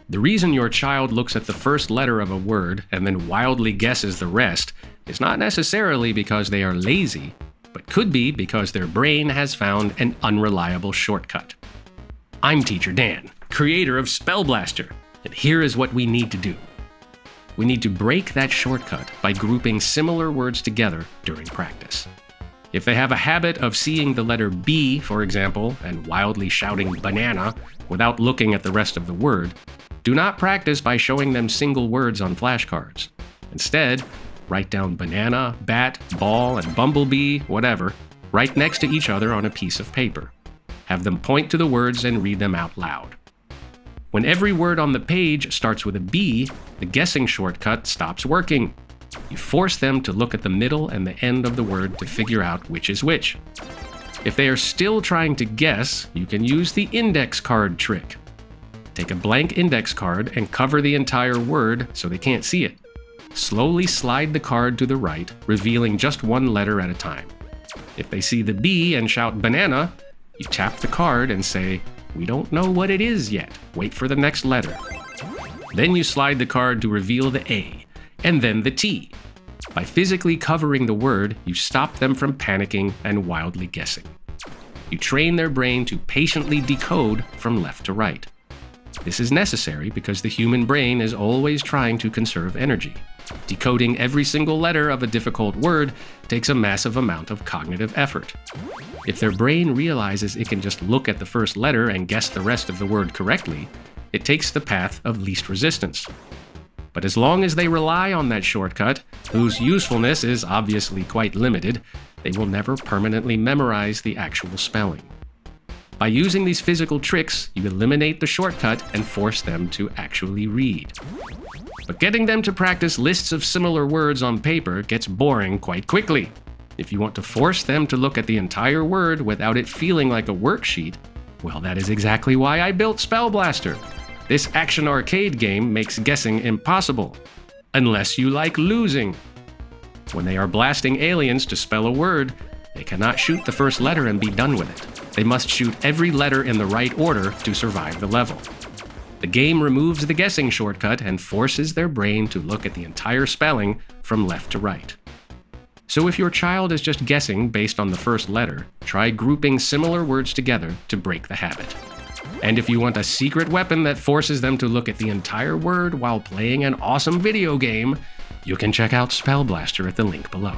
The reason your child looks at the first letter of a word and then wildly guesses the rest is not necessarily because they are lazy, but could be because their brain has found an unreliable shortcut. I'm Teacher Dan, creator of Spell Blaster, and here is what we need to do. We need to break that shortcut by grouping similar words together during practice. If they have a habit of seeing the letter B, for example, and wildly shouting banana without looking at the rest of the word, do not practice by showing them single words on flashcards. Instead, write down banana, bat, ball, and bumblebee, whatever, right next to each other on a piece of paper. Have them point to the words and read them out loud. When every word on the page starts with a B, the guessing shortcut stops working. You force them to look at the middle and the end of the word to figure out which is which. If they are still trying to guess, you can use the index card trick. Take a blank index card and cover the entire word so they can't see it. Slowly slide the card to the right, revealing just one letter at a time. If they see the B and shout banana, you tap the card and say, "We don't know what it is yet. Wait for the next letter." Then you slide the card to reveal the A, and then the T. By physically covering the word, you stop them from panicking and wildly guessing. You train their brain to patiently decode from left to right. This is necessary because the human brain is always trying to conserve energy. Decoding every single letter of a difficult word takes a massive amount of cognitive effort. If their brain realizes it can just look at the first letter and guess the rest of the word correctly, it takes the path of least resistance. But as long as they rely on that shortcut, whose usefulness is obviously quite limited, they will never permanently memorize the actual spelling. By using these physical tricks, you eliminate the shortcut and force them to actually read. But getting them to practice lists of similar words on paper gets boring quite quickly. If you want to force them to look at the entire word without it feeling like a worksheet, well, that is exactly why I built Spell Blaster. This action arcade game makes guessing impossible, unless you like losing. When they are blasting aliens to spell a word, they cannot shoot the first letter and be done with it. They must shoot every letter in the right order to survive the level. The game removes the guessing shortcut and forces their brain to look at the entire spelling from left to right. So if your child is just guessing based on the first letter, try grouping similar words together to break the habit. And if you want a secret weapon that forces them to look at the entire word while playing an awesome video game, you can check out Spell Blaster at the link below.